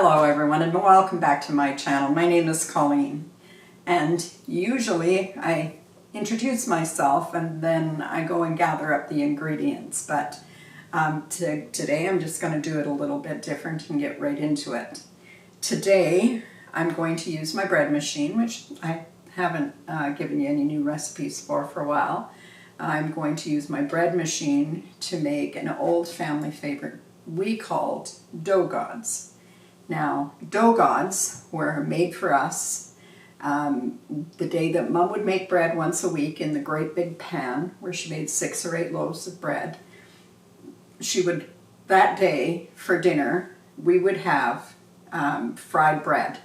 Hello everyone and welcome back to my channel. My name is Colleen and usually I introduce myself and then I go and gather up the ingredients, but today I'm just going to do it a little bit different and get right into it. Today I'm going to use my bread machine, which I haven't given you any new recipes for a while. I'm going to use my bread machine to make an old family favorite we called Doughgods. Now, Doughgods were made for us the day that Mum would make bread once a week in the great big pan where she made 6 or 8 loaves of bread. She would, that day for dinner, we would have fried bread.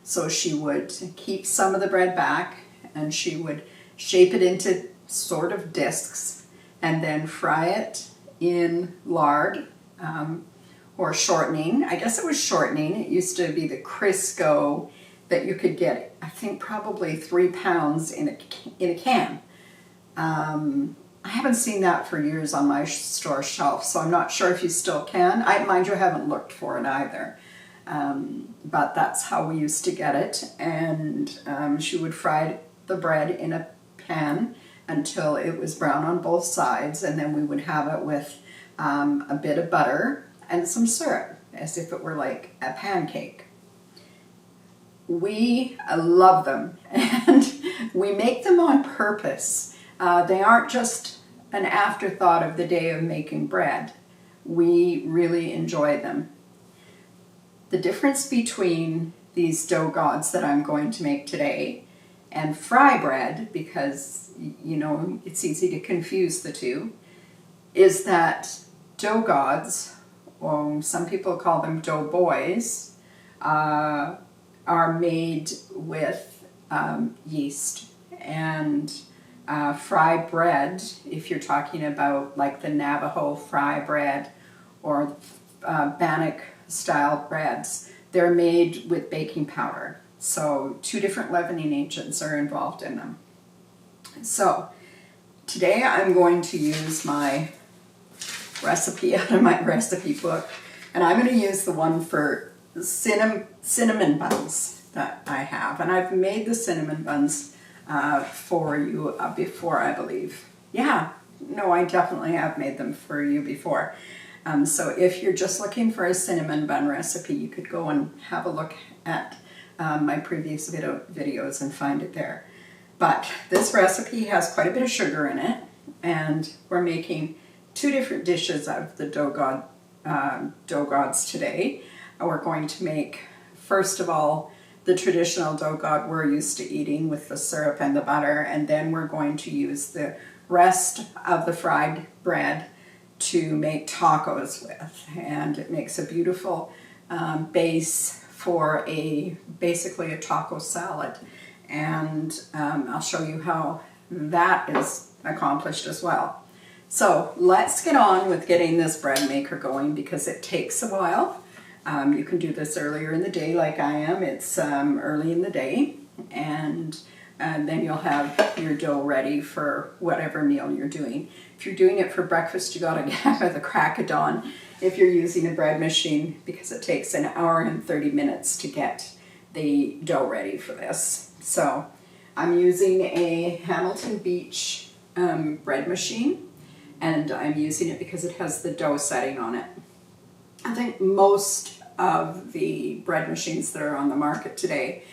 So she would keep some of the bread back and she would shape it into sort of discs and then fry it in lard. Or shortening. I guess it was shortening. It used to be the Crisco that you could get, I think probably 3 pounds in a can. I haven't seen that for years on my store shelf, so I'm not sure if you still can. Mind you, I haven't looked for it either. But that's how we used to get it. And she would fry the bread in a pan until it was brown on both sides, and then we would have it with a bit of butter and some syrup, as if it were like a pancake. We love them, and we make them on purpose. They aren't just an afterthought of the day of making bread. We really enjoy them. The difference between these Doughgods that I'm going to make today and fry bread, because you know it's easy to confuse the two, is that Doughgods, or some people call them doughboys, are made with yeast. And fry bread, if you're talking about like the Navajo fry bread or Bannock style breads, they're made with baking powder. So 2 different leavening agents are involved in them. So today I'm going to use my recipe out of my recipe book, and I'm going to use the one for cinnamon buns that I have, and I've made the cinnamon buns for you before, I believe. Yeah, no, I definitely have made them for you before. So if you're just looking for a cinnamon bun recipe, you could go and have a look at my previous videos and find it there. But this recipe has quite a bit of sugar in it, and we're making 2 different dishes out of the Doughgods today. We're going to make, first of all, the traditional Doughgod we're used to eating with the syrup and the butter, and then we're going to use the rest of the fried bread to make tacos with. And it makes a beautiful base for basically a taco salad. And I'll show you how that is accomplished as well. So let's get on with getting this bread maker going, because it takes a while. You can do this earlier in the day like I am. It's early in the day, and then you'll have your dough ready for whatever meal you're doing. If you're doing it for breakfast, you gotta get at the crack of dawn if you're using a bread machine, because it takes 1 hour and 30 minutes to get the dough ready for this. So I'm using a Hamilton Beach bread machine, and I'm using it because it has the dough setting on it. I think most of the bread machines that are on the market today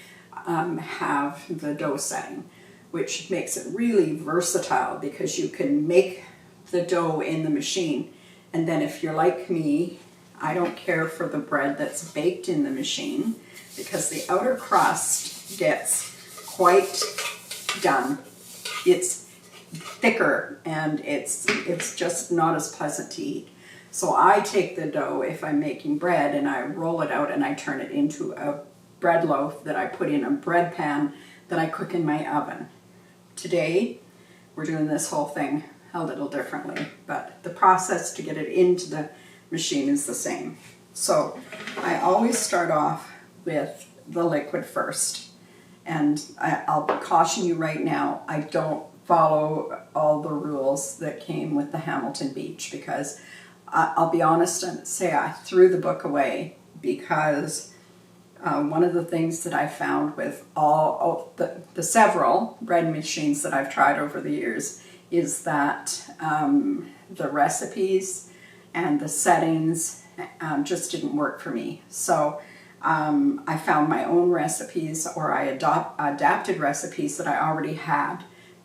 have the dough setting, which makes it really versatile, because you can make the dough in the machine, and then if you're like me, I don't care for the bread that's baked in the machine, because the outer crust gets quite done. It's thicker and it's just not as pleasant to eat. So I take the dough, if I'm making bread, and I roll it out and I turn it into a bread loaf that I put in a bread pan that I cook in my oven. Today we're doing this whole thing a little differently, but the process to get it into the machine is the same. So I always start off with the liquid first, and I'll caution you right now, I don't follow all the rules that came with the Hamilton Beach, because I'll be honest and say I threw the book away because One of the things that I found with all the several bread machines that I've tried over the years is that the recipes and the settings just didn't work for me. So I found my own recipes, or I adapted recipes that I already had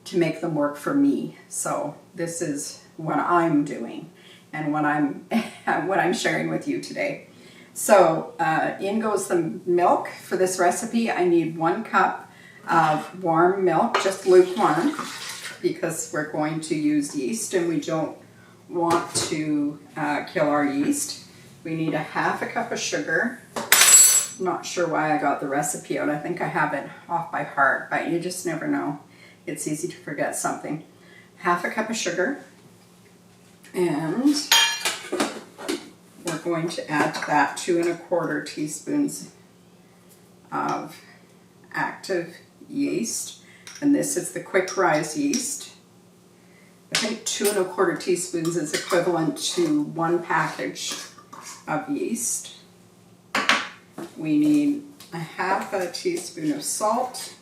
to make them work for me. So this is what I'm doing and what I'm sharing with you today. So in goes the milk for this recipe. I need 1 cup of warm milk, just lukewarm, because we're going to use yeast and we don't want to kill our yeast. We need 1/2 cup of sugar. I'm not sure why I got the recipe out. I think I have it off by heart, but you just never know. It's easy to forget something. 1/2 cup of sugar, and we're going to add to that 2 1/4 teaspoons of active yeast, and this is the quick rise yeast. I think 2 1/4 teaspoons is equivalent to 1 package of yeast. We need 1/2 teaspoon of salt,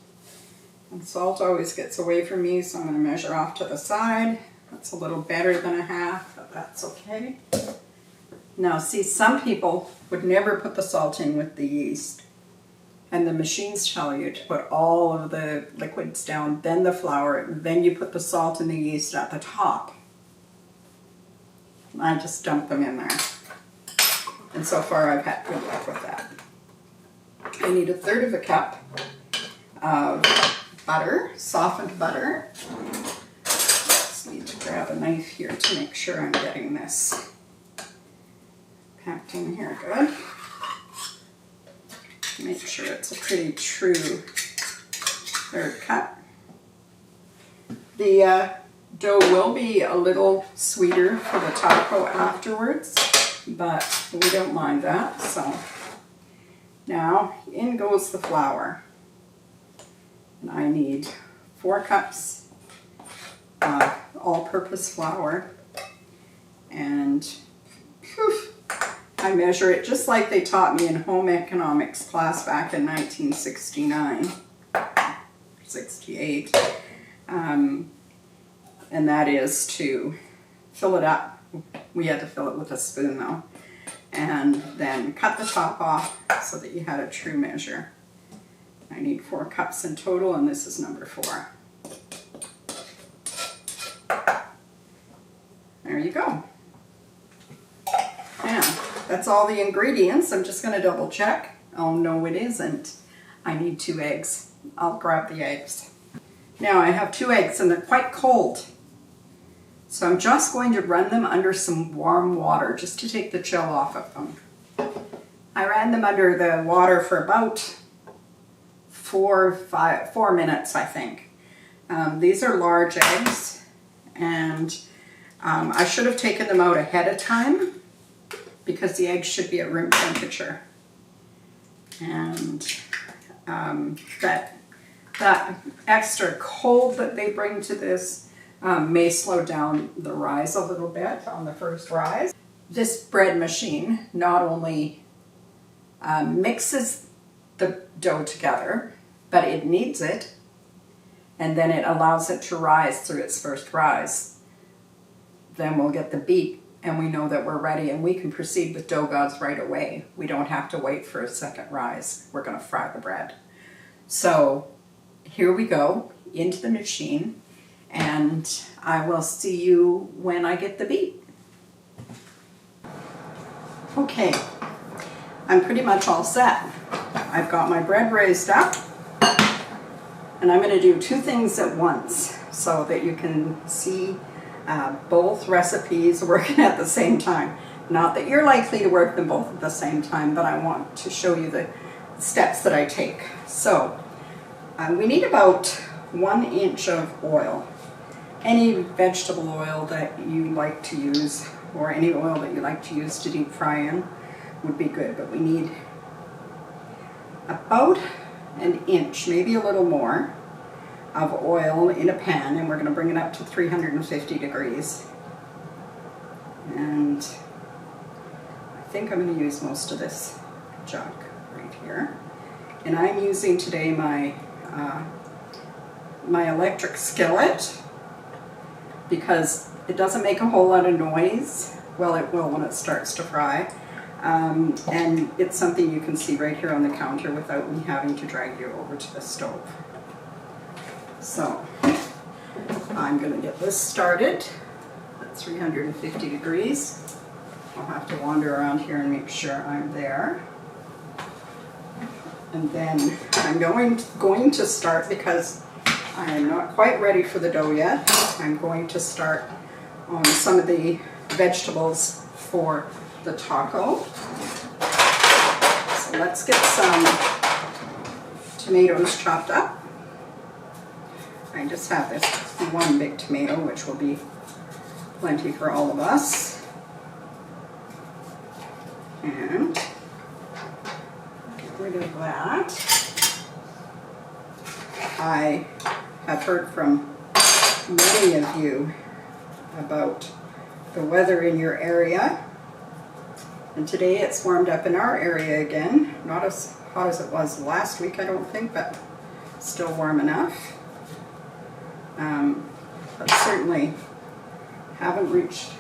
and salt always gets away from me, so I'm going to measure off to the side. That's a little better than 1/2, but that's okay. Now see, some people would never put the salt in with the yeast, and the machines tell you to put all of the liquids down, then the flour, then you put the salt and the yeast at the top. I just dump them in there, and so far I've had good luck with that. I need 1/3 cup of butter, softened butter. Just need to grab a knife here to make sure I'm getting this packed in here good. Make sure it's a pretty true 1/3 cup. The dough will be a little sweeter for the taco afterwards, but we don't mind that. So now in goes the flour. And I need 4 cups of all-purpose flour, and I measure it just like they taught me in home economics class back in 1969, 68, and that is to fill it up. We had to fill it with a spoon though, and then cut the top off so that you had a true measure. I need 4 cups in total, and this is number 4. There you go. Now, that's all the ingredients. I'm just going to double check. Oh no, it isn't. I need 2 eggs. I'll grab the eggs. Now I have 2 eggs, and they're quite cold. So I'm just going to run them under some warm water just to take the chill off of them. I ran them under the water for about 4 minutes, I think. These are large eggs, and I should have taken them out ahead of time because the eggs should be at room temperature. And that extra cold that they bring to this may slow down the rise a little bit on the first rise. This bread machine not only mixes the dough together, but it kneads it, and then it allows it to rise through its first rise. Then we'll get the beat, and we know that we're ready, and we can proceed with Doughgods right away. We don't have to wait for a second rise. We're going to fry the bread. So here we go into the machine, and I will see you when I get the beat. Okay, I'm pretty much all set. I've got my bread raised up, and I'm going to do 2 things at once so that you can see both recipes working at the same time. Not that you're likely to work them both at the same time, but I want to show you the steps that I take. So we need about 1 inch of oil. Any vegetable oil that you like to use, or any oil that you like to use to deep fry in, would be good, but we need about 1 inch, maybe a little more, of oil in a pan, and we're going to bring it up to 350 degrees. And I think I'm going to use most of this junk right here. And I'm using today my my electric skillet because it doesn't make a whole lot of noise. Well, it will when it starts to fry. And it's something you can see right here on the counter without me having to drag you over to the stove. So I'm going to get this started at 350 degrees. I'll have to wander around here and make sure I'm there. And then I'm going to start, because I am not quite ready for the dough yet, I'm going to start on some of the vegetables for the taco. So let's get some tomatoes chopped up. I just have this one big tomato, which will be plenty for all of us. And get rid of that. I have heard from many of you about the weather in your area. And today it's warmed up in our area again. Not as hot as it was last week, I don't think, but still warm enough. But certainly haven't reached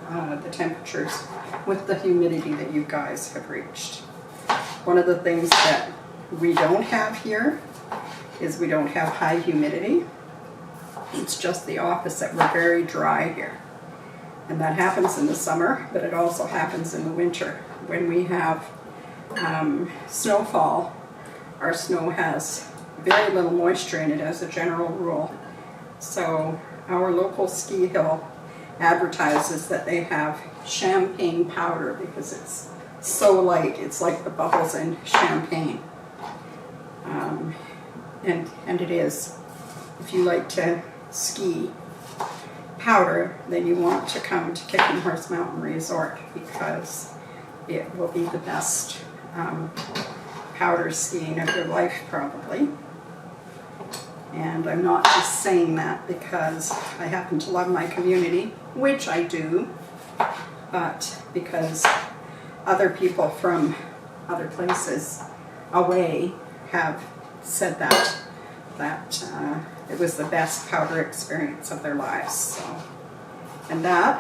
the temperatures with the humidity that you guys have reached. One of the things that we don't have here is we don't have high humidity. It's just the opposite. We're very dry here. And that happens in the summer, but it also happens in the winter. When we have snowfall, our snow has very little moisture in it as a general rule. So our local ski hill advertises that they have champagne powder because it's so light. It's like the bubbles in champagne. And it is. If you like to ski powder, then you want to come to Kicking Horse Mountain Resort, because it will be the best powder skiing of your life, probably. And I'm not just saying that because I happen to love my community, which I do, but because other people from other places away have said that it was the best powder experience of their lives. So, and that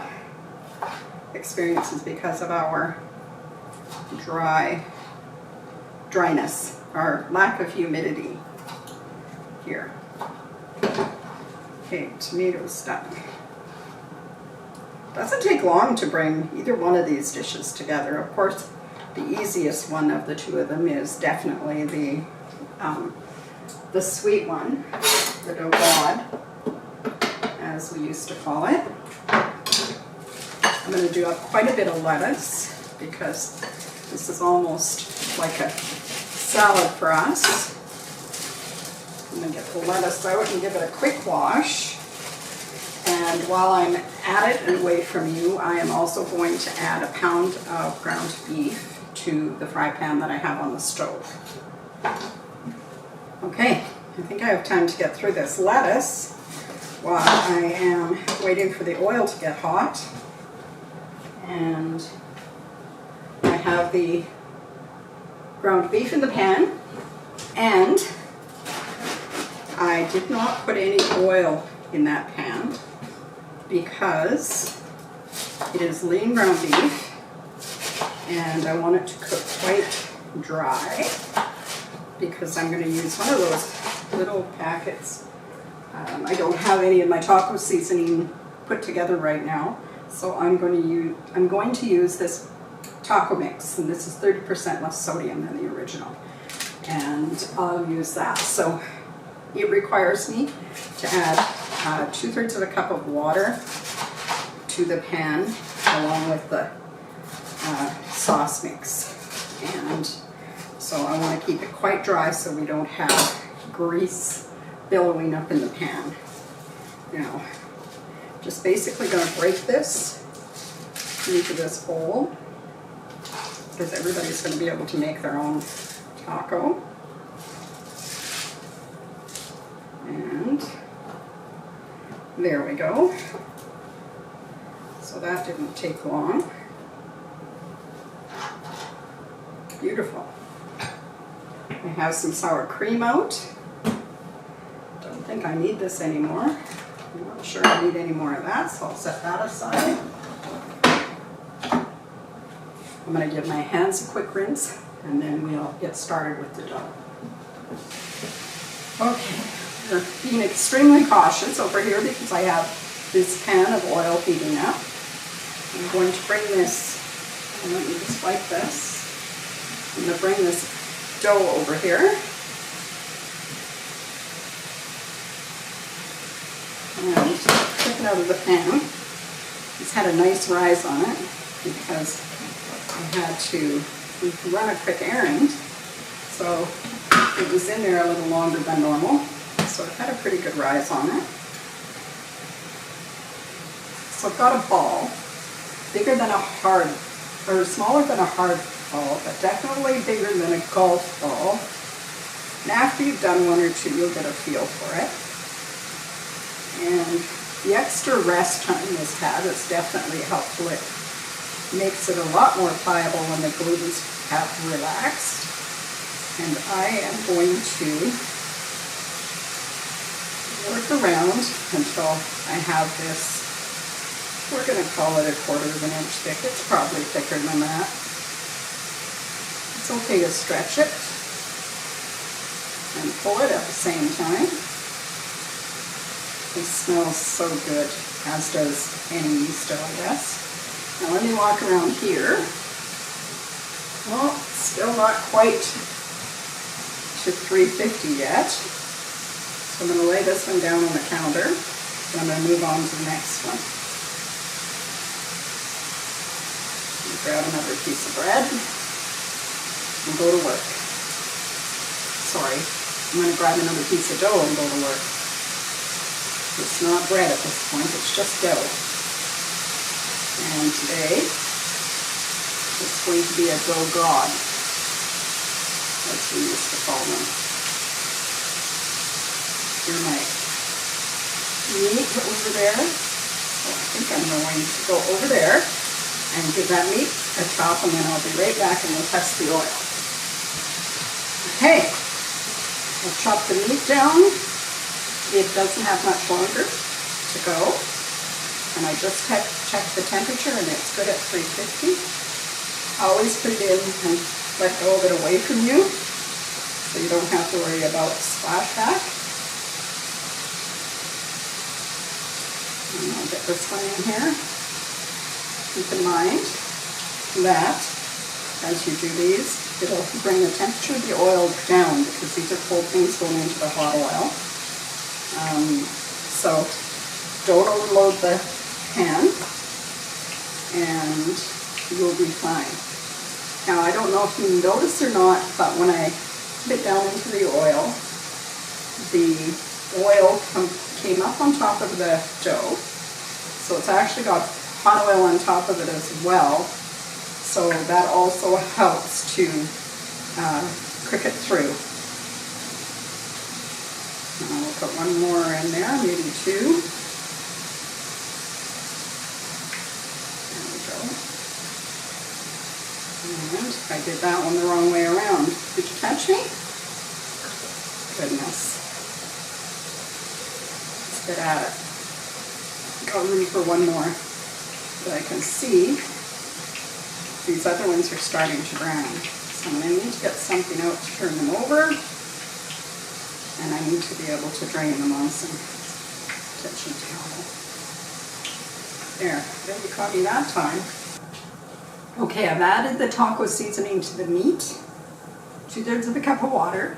experience is because of our dryness, our lack of humidity here. Okay, tomatoes done. Doesn't take long to bring either one of these dishes together. Of course, the easiest one of the two of them is definitely the sweet one, the Doughgod, as we used to call it. I'm going to do up quite a bit of lettuce because this is almost like a salad for us. I'm going to get the lettuce out and give it a quick wash. And while I'm at it and away from you, I am also going to add a pound of ground beef to the fry pan that I have on the stove. Okay, I think I have time to get through this lettuce while I am waiting for the oil to get hot. And I have the ground beef in the pan, and I did not put any oil in that pan because it is lean ground beef and I want it to cook quite dry, because I'm going to use one of those little packets. I don't have any of my taco seasoning put together right now, so I'm going to use this taco mix, and this is 30% less sodium than the original, and I'll use that. So it requires me to add 2/3 of a cup of water to the pan along with the sauce mix, and so I want to keep it quite dry so we don't have grease billowing up in the pan. Now, just basically going to break this into this bowl, because everybody's going to be able to make their own taco. And there we go. So that didn't take long. Beautiful. I have some sour cream out. Don't think I need this anymore. I'm not sure I need any more of that, so I'll set that aside. I'm going to give my hands a quick rinse, and then we'll get started with the dough. Okay, we're being extremely cautious over here because I have this pan of oil heating up. I'm going to bring this, let me just wipe this. I'm going to bring this dough over here. And take it out of the pan. It's had a nice rise on it because I had to run a quick errand. So it was in there a little longer than normal. So it had a pretty good rise on it. So I've got a ball, bigger than a hard, or smaller than a hard ball, but definitely bigger than a golf ball. And after you've done one or two, you'll get a feel for it. And the extra rest time this had is definitely helpful. It makes it a lot more pliable when the gluten's have relaxed. And I am going to work around until I have this, we're going to call it 1/4 of an inch thick. It's probably thicker than that. It's okay to stretch it and pull it at the same time. It smells so good, as does any yeast dough, I guess. Now let me walk around here. Well, still not quite to 350 yet. So I'm going to lay this one down on the counter, and I'm going to move on to the next one. Grab another piece of bread and go to work. Sorry, I'm going to grab another piece of dough and go to work. It's not bread at this point, it's just dough. And today, it's going to be a Doughgod, as we used to call them. Here's my meat over there. So I think I'm going to go over there and give that meat a chop, and then I'll be right back and we'll test the oil. Okay, I'll chop the meat down. It doesn't have much longer to go. And I just checked the temperature and it's good at 350. Always put it in and let go of it away from you so you don't have to worry about splashback. And I'll get this one in here. Keep in mind that as you do these, it'll bring the temperature of the oil down because these are cold things going into the hot oil. So don't overload the pan and you'll be fine. Now I don't know if you notice or not, but when I put it down into the oil came up on top of the dough. So it's actually got hot oil on top of it as well. So that also helps to cook it through. I'll put one more in there, maybe two. There we go. And I did that one the wrong way around. Did you catch me? Goodness. Let's get at it. Got room for one more. But I can see these other ones are starting to brown. So I'm going to need to get something out to turn them over. And I need to be able to drain them on some kitchen towel. There, you caught me that time. Okay, I've added the taco seasoning to the meat, 2/3 of a cup of water,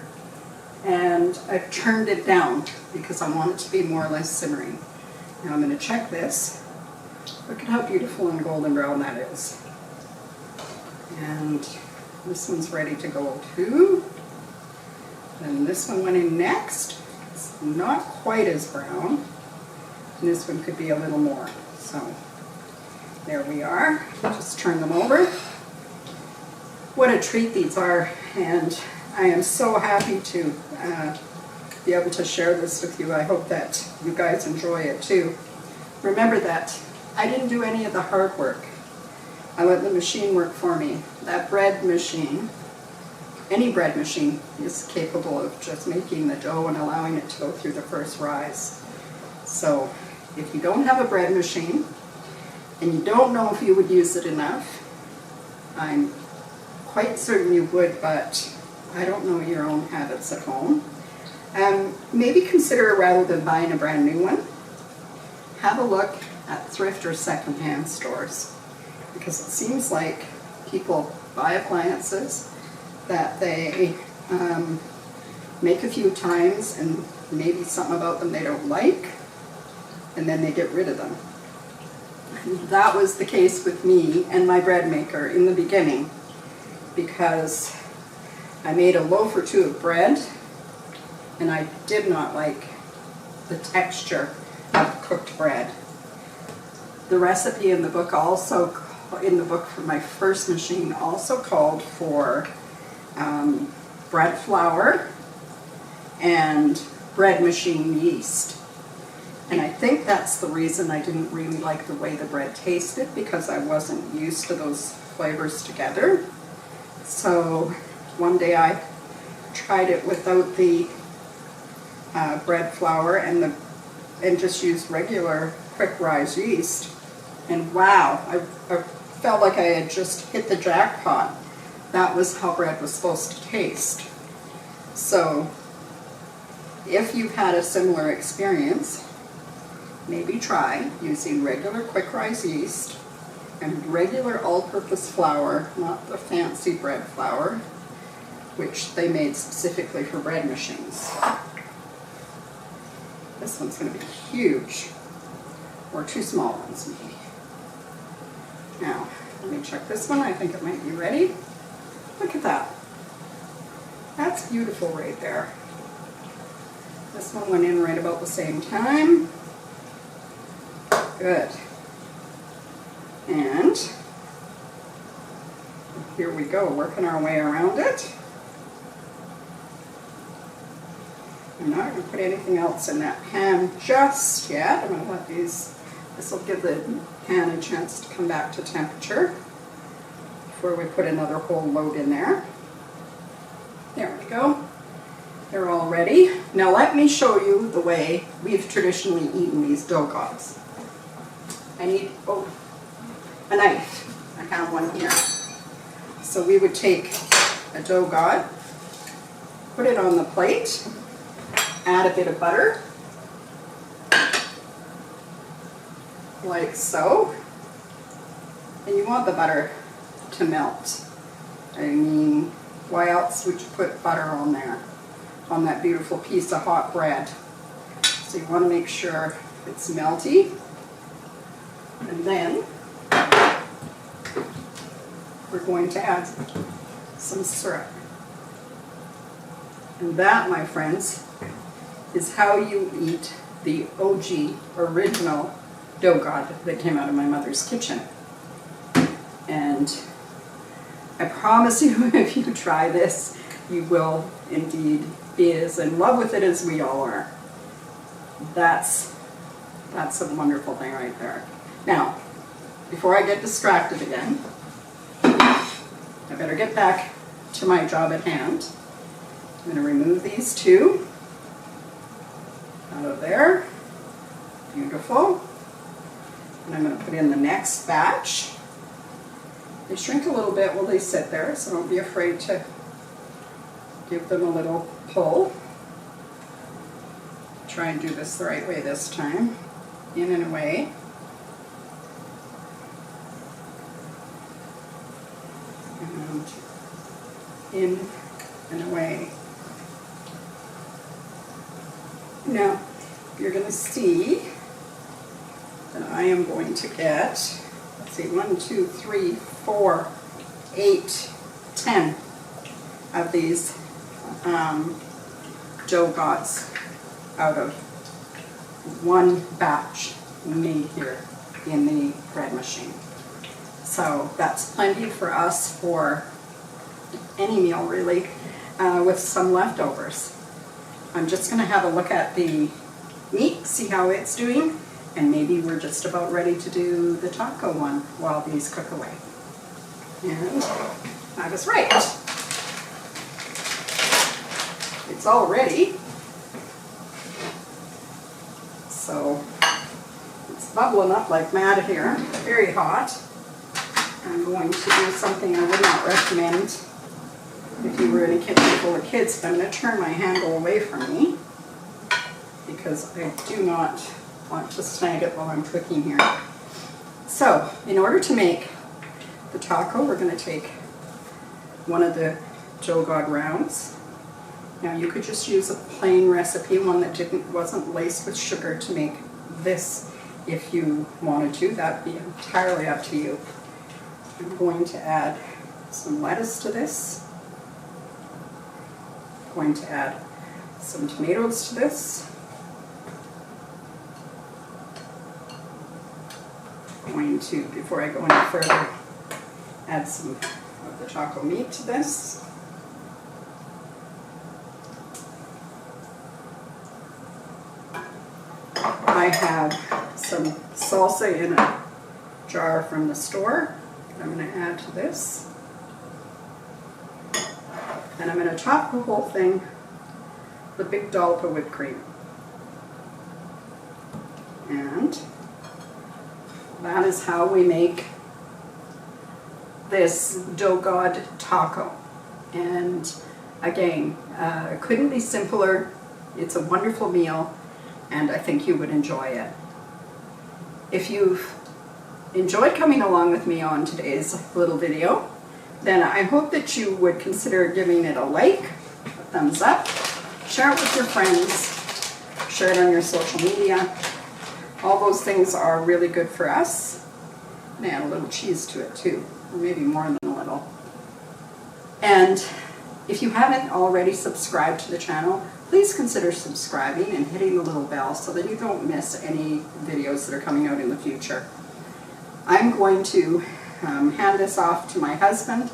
and I've turned it down because I want it to be more or less simmering. Now I'm going to check this. Look at how beautiful and golden brown that is. And this one's ready to go too. And this one went in next. It's not quite as brown. And this one could be a little more. So there we are. Just turn them over. What a treat these are. And I am so happy to be able to share this with you. I hope that you guys enjoy it too. Remember that I didn't do any of the hard work. I let the machine work for me. That bread machine any bread machine is capable of just making the dough and allowing it to go through the first rise. So if you don't have a bread machine and you don't know if you would use it enough, I'm quite certain you would, but I don't know your own habits at home. Maybe consider, rather than buying a brand new one, have a look at thrift or secondhand stores, because it seems like people buy appliances that they make a few times and maybe something about them they don't like, and then they get rid of them. And that was the case with me and my bread maker in the beginning, because I made a loaf or two of bread and I did not like the texture of cooked bread. The recipe in the book also, in the book for my first machine, also called for bread flour and bread machine yeast. And I think that's the reason I didn't really like the way the bread tasted, because I wasn't used to those flavors together. So one day I tried it without the bread flour and just used regular quick rise yeast, and wow, I felt like I had just hit the jackpot. That was how bread was supposed to taste. So if you've had a similar experience, maybe try using regular quick rise yeast and regular all-purpose flour, not the fancy bread flour, which they made specifically for bread machines. This one's going to be huge, or two small ones maybe. Now, let me check this one. I think it might be ready. Look at that. That's beautiful right there. This one went in right about the same time. Good. And here we go, working our way around it. I'm not going to put anything else in that pan just yet. I'm going to let this will give the pan a chance to come back to temperature before we put another whole load in there. There we go. They're all ready. Now let me show you the way we've traditionally eaten these Doughgods. I need a knife. I have one here. So we would take a Doughgod, put it on the plate, add a bit of butter, like so. And you want the butter to melt. I mean, why else would you put butter on there, on that beautiful piece of hot bread? So you want to make sure it's melty. And then we're going to add some syrup. And that, my friends, is how you eat the OG, original Doughgod that came out of my mother's kitchen. And I promise you, if you try this, you will indeed be as in love with it as we all are. That's a wonderful thing right there. Now, before I get distracted again, I better get back to my job at hand. I'm going to remove these two out of there. Beautiful. And I'm going to put in the next batch. They shrink a little bit while they sit there, so don't be afraid to give them a little pull. Try and do this the right way this time. In and away. And in and away. Now, you're going to see that I am going to get, let's see, 1, 2, 3, 4, 8, 10 of these Doughgods out of one batch made here in the bread machine. So that's plenty for us for any meal really, with some leftovers. I'm just going to have a look at the meat, see how it's doing, and maybe we're just about ready to do the taco one while these cook away. And I was right. It's all ready. So it's bubbling up like mad here, very hot. I'm going to do something I would not recommend if you were in a kitchen full of kids, but I'm going to turn my handle away from me because I do not want to snag it while I'm cooking here. So, in order to make the taco, we're going to take one of the Doughgod rounds. Now you could just use a plain recipe, one that wasn't laced with sugar, to make this if you wanted to. That'd be entirely up to you. I'm going to add some lettuce to this. I'm going to add some tomatoes to this. I'm going to, before I go any further, add some of the taco meat to this. I have some salsa in a jar from the store that I'm going to add to this. And I'm going to top the whole thing with a big dollop of whipped cream. And that is how we make this Doughgod taco. And again, it couldn't be simpler. It's a wonderful meal, and I think you would enjoy it. If you've enjoyed coming along with me on today's little video, then I hope that you would consider giving it a like, a thumbs up, share it with your friends, share it on your social media. All those things are really good for us. And add a little cheese to it too, or maybe more than a little. And if you haven't already subscribed to the channel, please consider subscribing and hitting the little bell so that you don't miss any videos that are coming out in the future. I'm going to hand this off to my husband,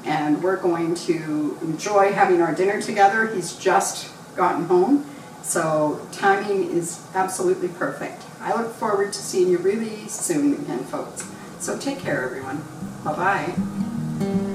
and we're going to enjoy having our dinner together. He's just gotten home, so timing is absolutely perfect. I look forward to seeing you really soon again, folks. So take care, everyone. Bye-bye.